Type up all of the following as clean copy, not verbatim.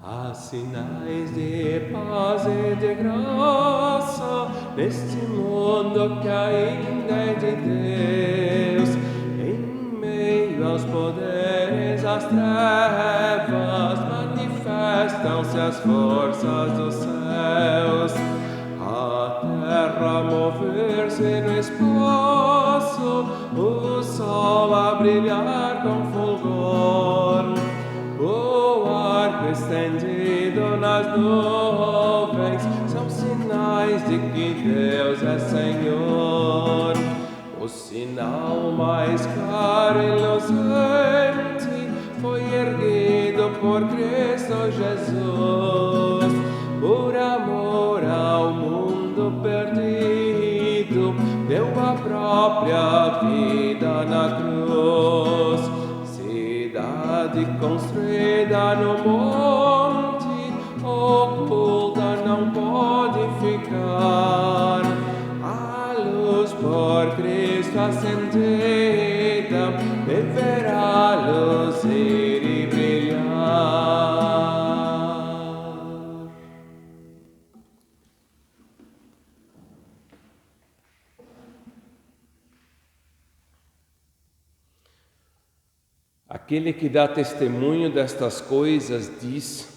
Há sinais de paz e de graça neste mundo que ainda é de Deus. Em meio aos poderes, às trevas, manifestam-se as forças dos céus. A terra mover-se no espaço, o sol a brilhar com fulgor. O arco estendido nas nuvens são sinais de que Deus é Senhor. O sinal mais caro e luzente foi erguido por Cristo Jesus, por amor ao mundo perdido, deu a própria vida na cruz. Cidade construída no monte, oculta não pode ficar. A luz por Cristo acendida deverá luzir e brilhar. Aquele que dá testemunho destas coisas diz: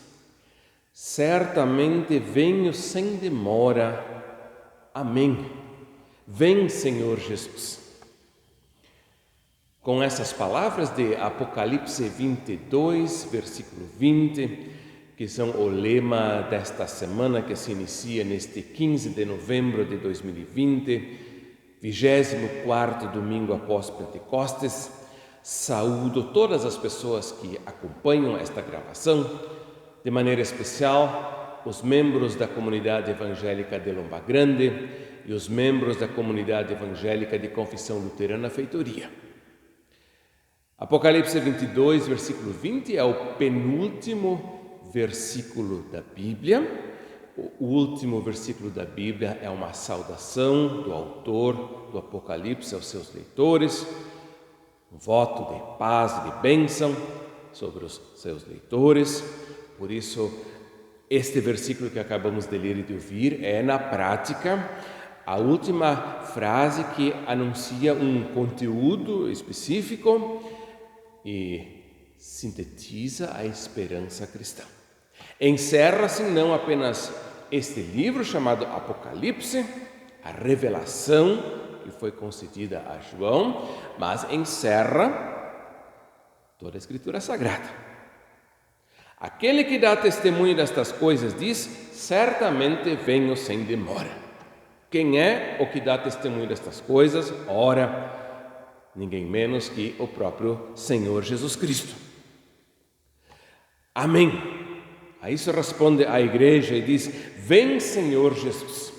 certamente venho sem demora. Amém. Vem, Senhor Jesus. Com essas palavras de Apocalipse 22, versículo 20, que são o lema desta semana que se inicia neste 15 de novembro de 2020, 24º domingo após Pentecostes, saúdo todas as pessoas que acompanham esta gravação, de maneira especial os membros da comunidade evangélica de Lomba Grande e os membros da comunidade evangélica de Confissão Luterana Feitoria. Apocalipse 22, versículo 20 é o penúltimo versículo da Bíblia. O último versículo da Bíblia é uma saudação do autor do Apocalipse aos seus leitores, um voto de paz e de bênção sobre os seus leitores. Por isso, este versículo que acabamos de ler e de ouvir é, na prática, a última frase que anuncia um conteúdo específico e sintetiza a esperança cristã. Encerra-se não apenas este livro chamado Apocalipse, a revelação que foi concedida a João, mas encerra toda a Escritura Sagrada. Aquele que dá testemunho destas coisas diz: certamente venho sem demora. Quem é o que dá testemunho destas coisas? Ora, ninguém menos que o próprio Senhor Jesus Cristo. Amém. A isso responde a igreja e diz: vem, Senhor Jesus.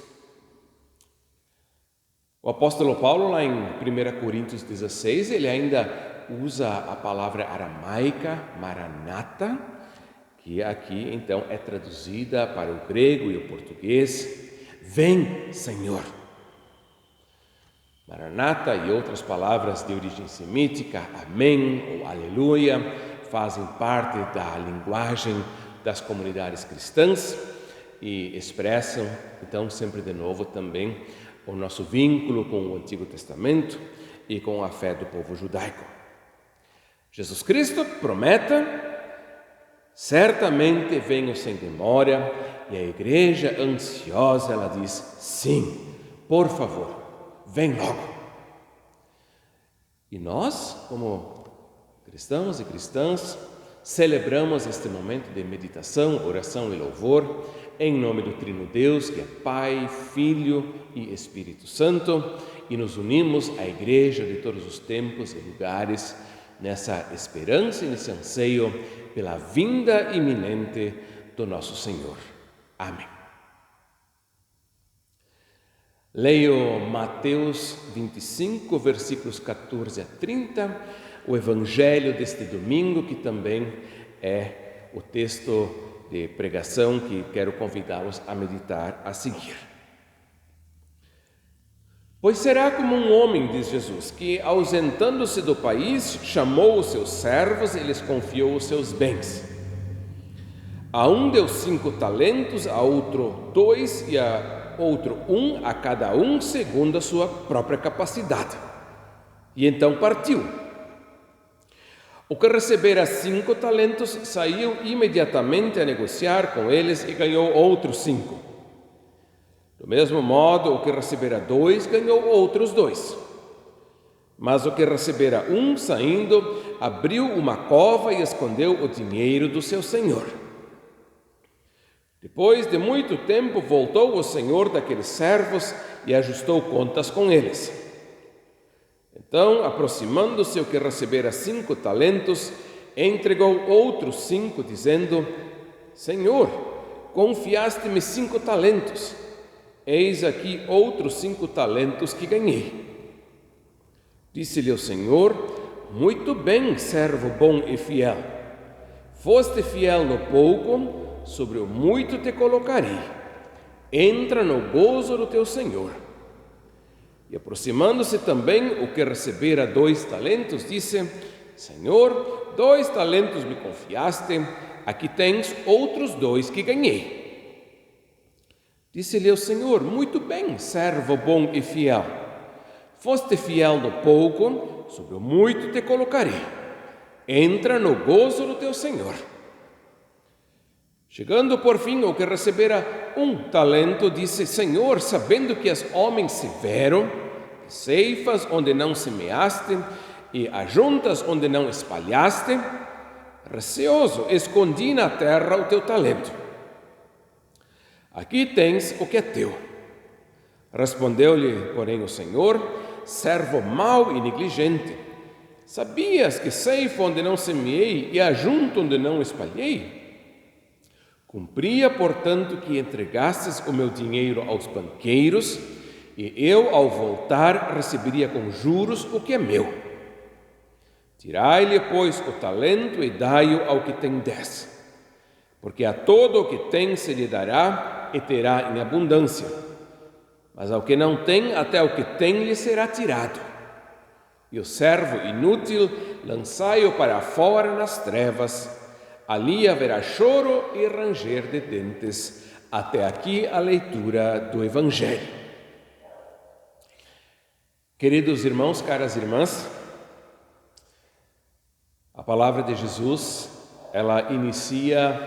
O apóstolo Paulo, lá em 1 Coríntios 16, ele ainda usa a palavra aramaica, maranata, que aqui então é traduzida para o grego e o português: vem, Senhor. Maranata e outras palavras de origem semítica, amém ou aleluia, fazem parte da linguagem das comunidades cristãs e expressam, então, sempre de novo também o nosso vínculo com o Antigo Testamento e com a fé do povo judaico. Jesus Cristo promete: certamente venho sem demora, e a igreja ansiosa, ela diz: sim, por favor, vem logo. E nós, como cristãos e cristãs, celebramos este momento de meditação, oração e louvor em nome do Trino Deus, que é Pai, Filho e Espírito Santo, e nos unimos à igreja de todos os tempos e lugares nessa esperança e nesse anseio pela vinda iminente do nosso Senhor. Amém. Leio Mateus 25, versículos 14 a 30, o evangelho deste domingo, que também é o texto de pregação que quero convidá-los a meditar a seguir. Pois será como um homem, diz Jesus, que, ausentando-se do país, chamou os seus servos e lhes confiou os seus bens. A um deu 5 talentos, a outro 2 e a outro 1, a cada um segundo a sua própria capacidade. E então partiu. O que recebera 5 talentos saiu imediatamente a negociar com eles e ganhou outros 5. Do mesmo modo, o que recebera 2 ganhou outros 2. Mas o que recebera 1, saindo, abriu uma cova e escondeu o dinheiro do seu senhor. Depois de muito tempo, voltou o senhor daqueles servos e ajustou contas com eles. Então, aproximando-se o que recebera 5 talentos, entregou outros 5, dizendo: Senhor, confiaste-me 5 talentos. Eis aqui outros 5 talentos que ganhei. Disse-lhe o Senhor: Muito bem, servo bom e fiel. Foste fiel no pouco, sobre o muito te colocarei. Entra no gozo do teu Senhor. E aproximando-se também o que recebera 2 talentos, disse: Senhor, 2 talentos me confiaste, aqui tens outros 2 que ganhei. Disse-lhe o Senhor: Muito bem, servo bom e fiel. Foste fiel no pouco, sobre o muito te colocarei. Entra no gozo do teu Senhor. Chegando por fim o que recebera 1 talento, disse: Senhor, sabendo que és homem severo, que ceifas onde não semeaste e ajuntas onde não espalhaste, receoso, escondi na terra o teu talento. Aqui tens o que é teu. Respondeu-lhe, porém, o Senhor: servo mau e negligente, sabias que ceifo onde não semeei e ajunto onde não espalhei? Cumpria, portanto, que entregasses o meu dinheiro aos banqueiros, e eu, ao voltar, receberia com juros o que é meu. Tirai-lhe, pois, o talento e dai-o ao que tem 10, porque a todo o que tem se lhe dará e terá em abundância, mas ao que não tem, até o que tem lhe será tirado. E o servo inútil, lançai-o para fora nas trevas. Ali haverá choro e ranger de dentes. Até aqui a leitura do Evangelho. Queridos irmãos, caras irmãs, a palavra de Jesus, ela inicia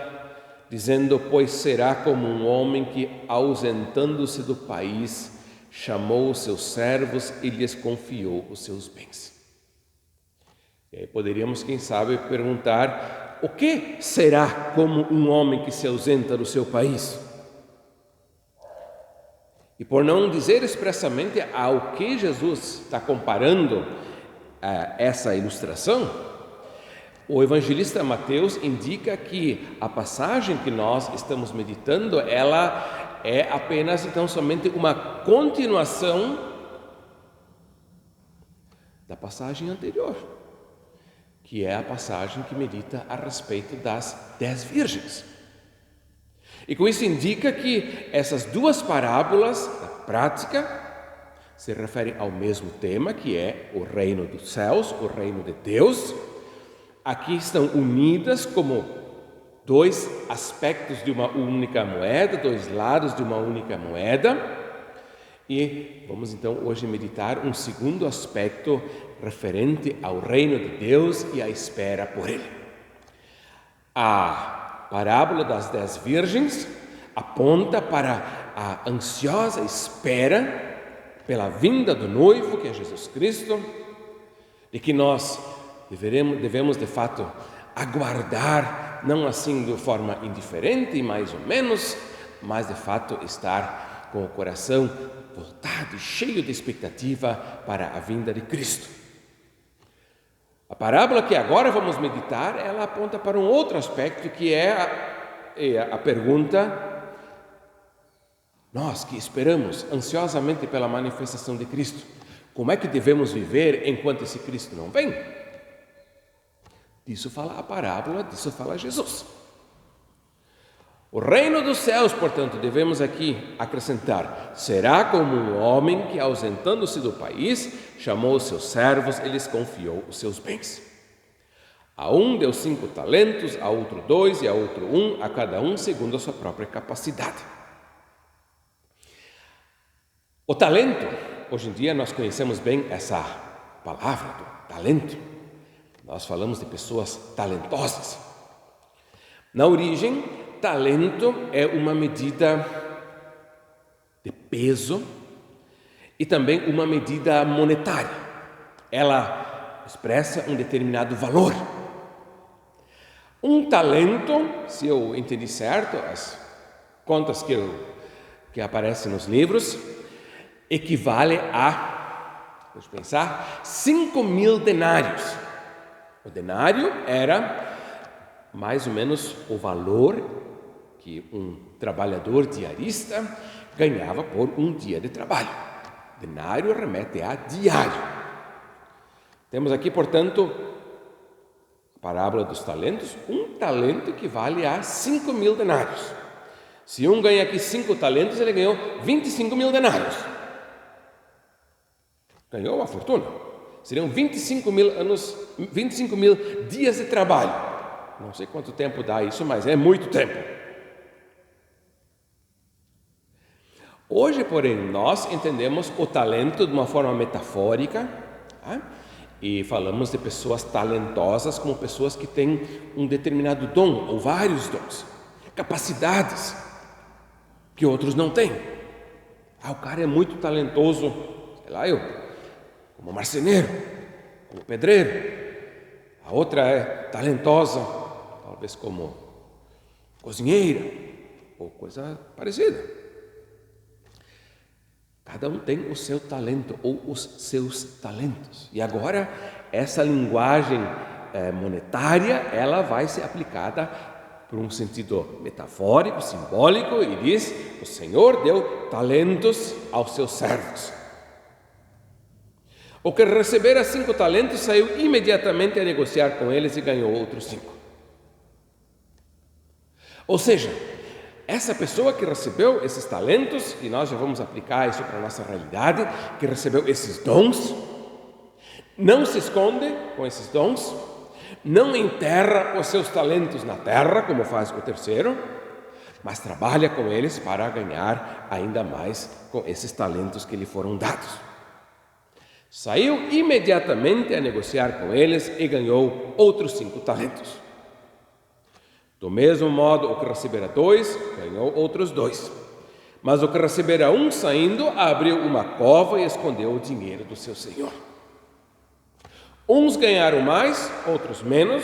dizendo: pois será como um homem que, ausentando-se do país, chamou os seus servos e lhes confiou os seus bens. E aí poderíamos, quem sabe, perguntar: o que será como um homem que se ausenta do seu país? E por não dizer expressamente ao que Jesus está comparando essa ilustração, o evangelista Mateus indica que a passagem que nós estamos meditando, ela é apenas, então, somente uma continuação da passagem anterior, que é a passagem que medita a respeito das 10 virgens. E com isso indica que essas duas parábolas, na prática, se referem ao mesmo tema, que é o reino dos céus, o reino de Deus. Aqui estão unidas como 2 aspectos de uma única moeda, 2 lados de uma única moeda. E vamos então hoje meditar um segundo aspecto referente ao reino de Deus e à espera por ele. A parábola das 10 virgens aponta para a ansiosa espera pela vinda do noivo, que é Jesus Cristo, e que nós devemos de fato aguardar, não assim de forma indiferente, mais ou menos, mas de fato estar com o coração voltado e cheio de expectativa para a vinda de Cristo. A parábola que agora vamos meditar, ela aponta para um outro aspecto, que é a pergunta: nós que esperamos ansiosamente pela manifestação de Cristo, como é que devemos viver enquanto esse Cristo não vem? Disso fala a parábola, disso fala Jesus. O reino dos céus, portanto, devemos aqui acrescentar, será como um homem que, ausentando-se do país, chamou os seus servos e lhes confiou os seus bens. A um deu 5 talentos, a outro 2 e a outro 1, a cada um segundo a sua própria capacidade. O talento, hoje em dia nós conhecemos bem essa palavra do talento. Nós falamos de pessoas talentosas. Na origem, talento é uma medida de peso e também uma medida monetária. Ela expressa um determinado valor. Um talento, se eu entendi certo, as contas que aparecem nos livros, equivale a, deixa eu pensar, 5.000 denários. O denário era mais ou menos o valor que um trabalhador diarista ganhava por um dia de trabalho. Denário remete a diário. Temos aqui, portanto, a parábola dos talentos. Um talento equivale a 5.000 denários. Se um ganha aqui 5 talentos, ele ganhou 25.000 denários. Ganhou uma fortuna. Seriam 25.000 dias de trabalho. Não sei quanto tempo dá isso, mas é muito tempo. Hoje, porém, nós entendemos o talento de uma forma metafórica, tá? E falamos de pessoas talentosas como pessoas que têm um determinado dom, ou vários dons, capacidades que outros não têm. O cara é muito talentoso, sei lá eu, como marceneiro, como pedreiro. A outra é talentosa, talvez como cozinheira, ou coisa parecida. Cada um tem o seu talento ou os seus talentos. E agora, essa linguagem monetária, ela vai ser aplicada por um sentido metafórico, simbólico, e diz: o Senhor deu talentos aos seus servos. O que recebera 5 talentos saiu imediatamente a negociar com eles e ganhou outros 5. Ou seja, essa pessoa que recebeu esses talentos, e nós já vamos aplicar isso para a nossa realidade, que recebeu esses dons, não se esconde com esses dons, não enterra os seus talentos na terra, como faz o terceiro, mas trabalha com eles para ganhar ainda mais com esses talentos que lhe foram dados. Saiu imediatamente a negociar com eles e ganhou outros 5 talentos. Do mesmo modo, o que recebera 2, ganhou outros 2. Mas o que recebera 1, saindo, abriu uma cova e escondeu o dinheiro do seu senhor. Uns ganharam mais, outros menos.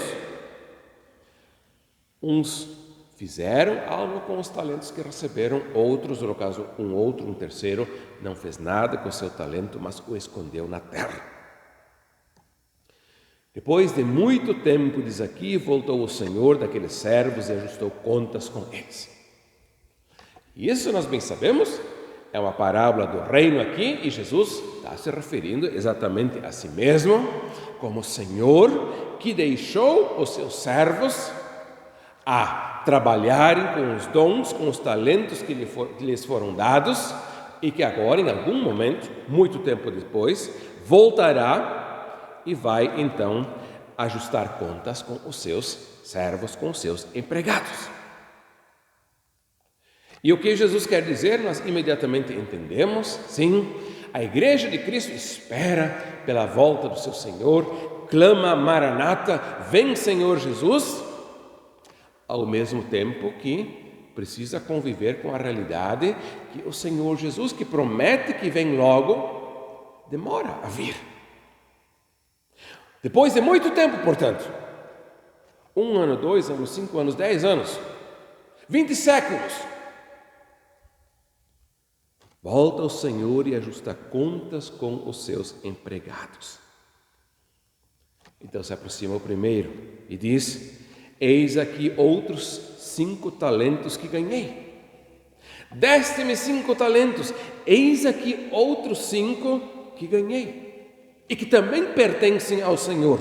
Uns fizeram algo com os talentos que receberam, outros, no caso, um terceiro, não fez nada com o seu talento, mas o escondeu na terra. Depois de muito tempo, diz aqui, voltou o Senhor daqueles servos e ajustou contas com eles. E isso nós bem sabemos, é uma parábola do reino aqui, e Jesus está se referindo exatamente a si mesmo, como Senhor que deixou os seus servos a trabalharem com os dons, com os talentos que lhes foram dados, e que agora, em algum momento, muito tempo depois, voltará e vai então ajustar contas com os seus servos, com os seus empregados. E o que Jesus quer dizer, nós imediatamente entendemos. Sim, a igreja de Cristo espera pela volta do seu Senhor, clama Maranata, vem Senhor Jesus, ao mesmo tempo que precisa conviver com a realidade que o Senhor Jesus, que promete que vem logo, demora a vir. Depois de muito tempo, portanto, 1 ano, 2 anos, 5 anos, 10 anos, 20 séculos, volta o Senhor e ajusta contas com os seus empregados. Então se aproxima o primeiro e diz: eis aqui outros 5 talentos que ganhei. Deste-me 5 talentos, eis aqui outros 5 que ganhei. E que também pertencem ao Senhor.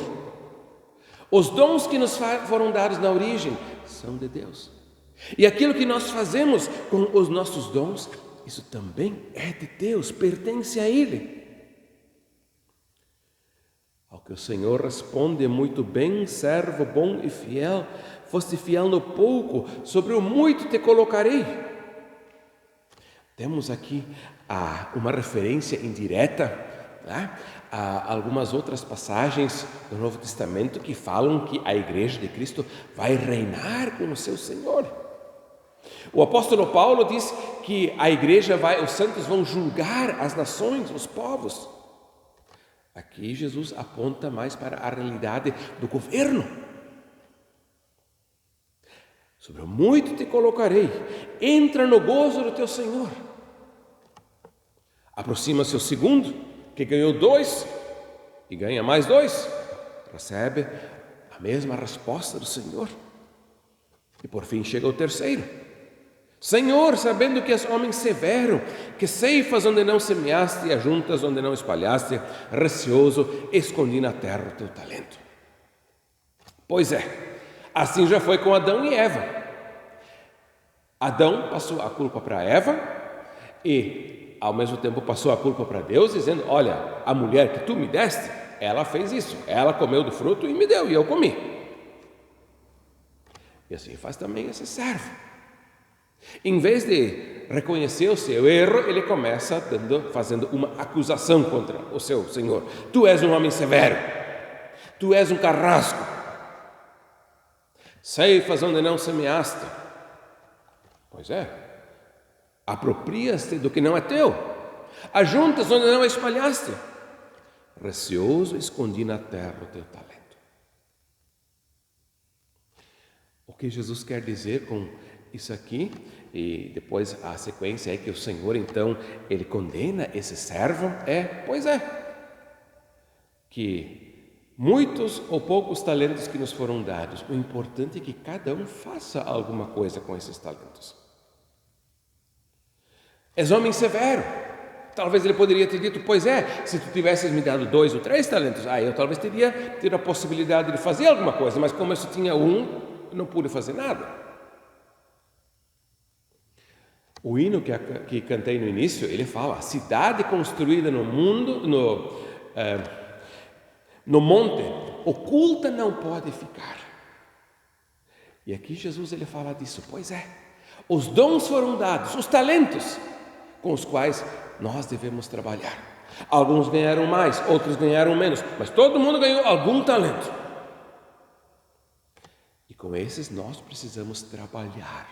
Os dons que nos foram dados na origem são de Deus. E aquilo que nós fazemos com os nossos dons, isso também é de Deus, pertence a Ele. Ao que o Senhor responde: muito bem, servo bom e fiel, foste fiel no pouco, sobre o muito te colocarei. Temos aqui uma referência indireta, né, a algumas outras passagens do Novo Testamento que falam que a Igreja de Cristo vai reinar com o seu Senhor. O apóstolo Paulo diz que a Igreja os santos vão julgar as nações, os povos. Aqui Jesus aponta mais para a realidade do governo. Sobre o muito te colocarei, entra no gozo do teu Senhor. Aproxima-se o segundo, que ganhou 2 e ganha mais 2, recebe a mesma resposta do Senhor. E por fim chega o terceiro: Senhor, sabendo que és homem severo, que ceifas onde não semeaste e ajuntas onde não espalhaste, receoso, escondi na terra o teu talento. Pois é, assim já foi com Adão e Eva. Adão passou a culpa para Eva e, ao mesmo tempo, passou a culpa para Deus, dizendo: olha, a mulher que tu me deste, ela fez isso, ela comeu do fruto e me deu, e eu comi. E assim faz também esse servo. Em vez de reconhecer o seu erro, ele começa fazendo uma acusação contra o seu Senhor. Tu és um homem severo, tu és um carrasco, ceifas onde não semeaste. Pois é, aproprias-te do que não é teu, ajuntas onde não espalhaste, receoso escondi na terra o teu talento. O que Jesus quer dizer com isso aqui, e depois a sequência é que o Senhor então ele condena esse servo, que muitos ou poucos talentos que nos foram dados, o importante é que cada um faça alguma coisa com esses talentos. És homem severo. Talvez ele poderia ter dito: pois é, se tu tivesses me dado 2 ou 3 talentos, eu talvez teria tido a possibilidade de fazer alguma coisa, mas como eu só tinha 1, eu não pude fazer nada. O hino que cantei no início, ele fala: a cidade construída no mundo, no monte, oculta não pode ficar. E aqui Jesus ele fala disso. Pois é, os dons foram dados, os talentos com os quais nós devemos trabalhar. Alguns ganharam mais, outros ganharam menos, mas todo mundo ganhou algum talento. E com esses nós precisamos trabalhar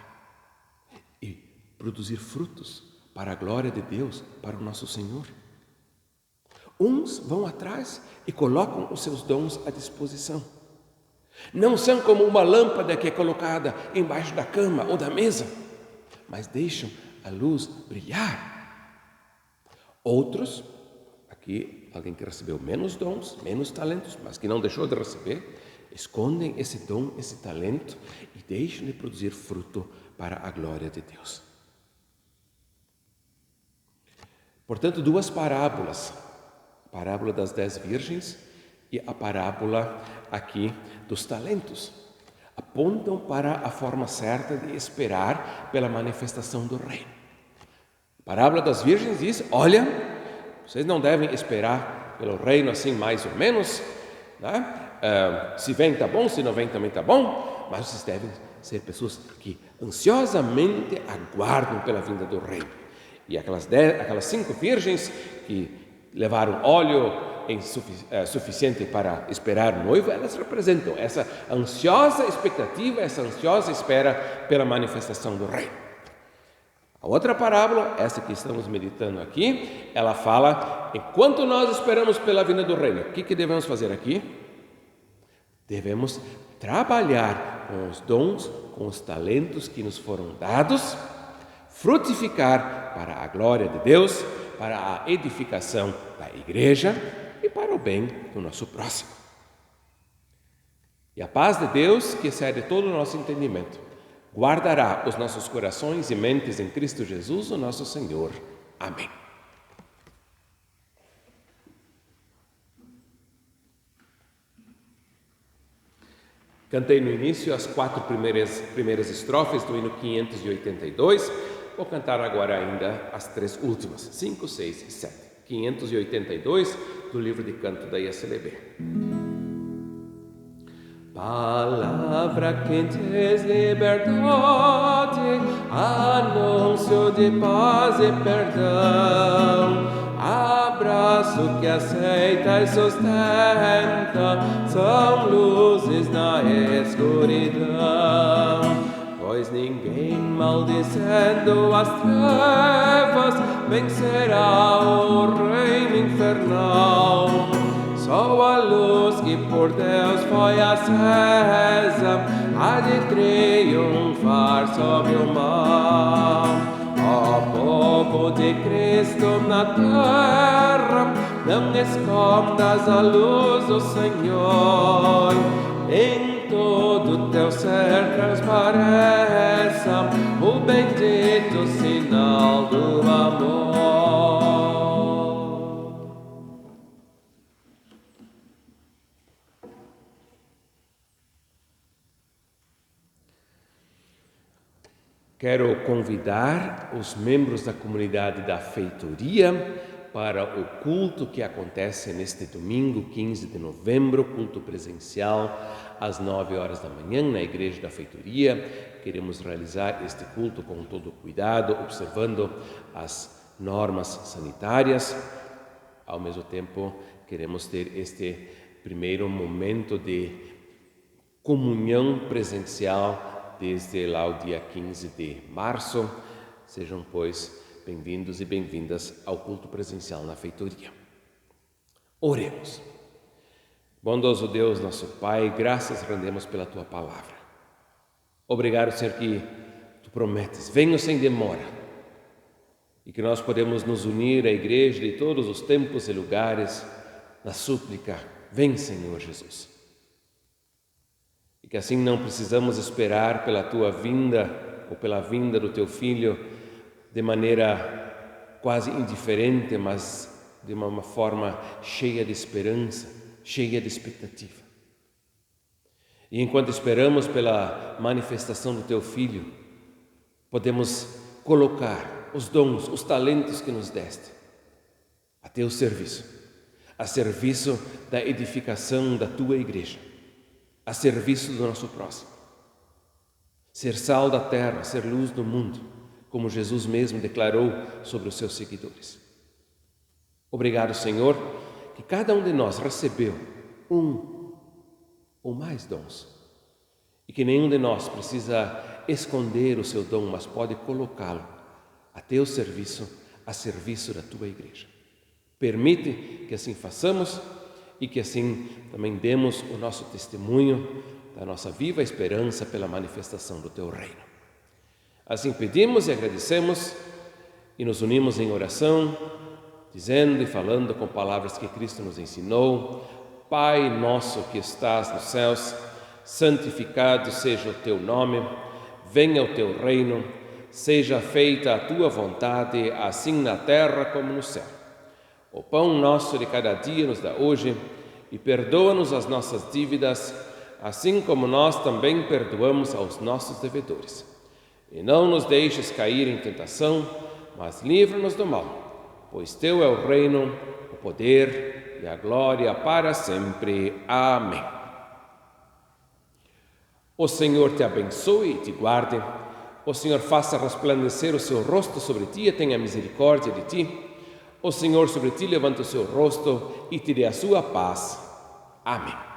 e produzir frutos para a glória de Deus, para o nosso Senhor. Uns vão atrás e colocam os seus dons à disposição. Não são como uma lâmpada que é colocada embaixo da cama ou da mesa, mas deixam a luz brilhar. Outros, aqui alguém que recebeu menos dons, menos talentos, mas que não deixou de receber, escondem esse dom, esse talento e deixam de produzir fruto para a glória de Deus. Portanto, 2 parábolas, a parábola das 10 virgens e a parábola aqui dos talentos, apontam para a forma certa de esperar pela manifestação do reino. A parábola das virgens diz: olha, vocês não devem esperar pelo reino assim mais ou menos, né? Se vem está bom, se não vem também está bom, mas vocês devem ser pessoas que ansiosamente aguardam pela vinda do reino. E aquelas 5 virgens que levaram óleo suficiente para esperar o noivo, elas representam essa ansiosa expectativa, essa ansiosa espera pela manifestação do reino. A outra parábola, essa que estamos meditando aqui, ela fala: enquanto nós esperamos pela vinda do reino, o que devemos fazer aqui? Devemos trabalhar com os dons, com os talentos que nos foram dados, frutificar para a glória de Deus, para a edificação da igreja e para o bem do nosso próximo. E a paz de Deus, que excede todo o nosso entendimento, guardará os nossos corações e mentes em Cristo Jesus, o nosso Senhor. Amém. Cantei no início as 4 primeiras estrofes do hino 582. Vou cantar agora ainda as 3 últimas, 5, 6 e 7. 582, do livro de canto da IACLB. Palavra que tens liberdade, anúncio de paz e perdão, abraço que aceita e sustenta, são luzes na escuridão. Pois ninguém maldizendo as trevas vencerá o reino infernal. Só a luz que por Deus foi acesa há de triunfar sobre o mal. Ó povo de Cristo na terra, não escondas a luz do Senhor. Em todo teu ser transpareça o bendito sinal do amor. Quero convidar os membros da comunidade da feitoria para o culto que acontece neste domingo, 15 de novembro, culto presencial às 9 horas da manhã na Igreja da Feitoria. Queremos realizar este culto com todo cuidado, observando as normas sanitárias. Ao mesmo tempo, queremos ter este primeiro momento de comunhão presencial desde lá o dia 15 de março. Sejam, pois, bem-vindos e bem-vindas ao culto presencial na feitoria. Oremos. Bondoso Deus, nosso Pai, graças rendemos pela Tua palavra. Obrigado, Senhor, que Tu prometes, venha sem demora, e que nós podemos nos unir à igreja de todos os tempos e lugares na súplica, vem, Senhor Jesus. E que assim não precisamos esperar pela Tua vinda ou pela vinda do Teu Filho de maneira quase indiferente, mas de uma forma cheia de esperança, cheia de expectativa. E enquanto esperamos pela manifestação do Teu Filho, podemos colocar os dons, os talentos que nos deste a Teu serviço, a serviço da edificação da Tua igreja, a serviço do nosso próximo. Ser sal da terra, ser luz do mundo, como Jesus mesmo declarou sobre os seus seguidores. Obrigado, Senhor, que cada um de nós recebeu um ou mais dons e que nenhum de nós precisa esconder o seu dom, mas pode colocá-lo a Teu serviço, a serviço da Tua igreja. Permite que assim façamos e que assim também demos o nosso testemunho da nossa viva esperança pela manifestação do Teu reino. Assim pedimos e agradecemos e nos unimos em oração, dizendo e falando com palavras que Cristo nos ensinou. Pai nosso que estás nos céus, santificado seja o Teu nome, venha o Teu reino, seja feita a Tua vontade, assim na terra como no céu. O pão nosso de cada dia nos dá hoje e perdoa-nos as nossas dívidas, assim como nós também perdoamos aos nossos devedores. E não nos deixes cair em tentação, mas livra-nos do mal, pois Teu é o reino, o poder e a glória para sempre. Amém. O Senhor te abençoe e te guarde. O Senhor faça resplandecer o seu rosto sobre ti e tenha misericórdia de ti. O Senhor sobre ti levanta o seu rosto e te dê a sua paz. Amém.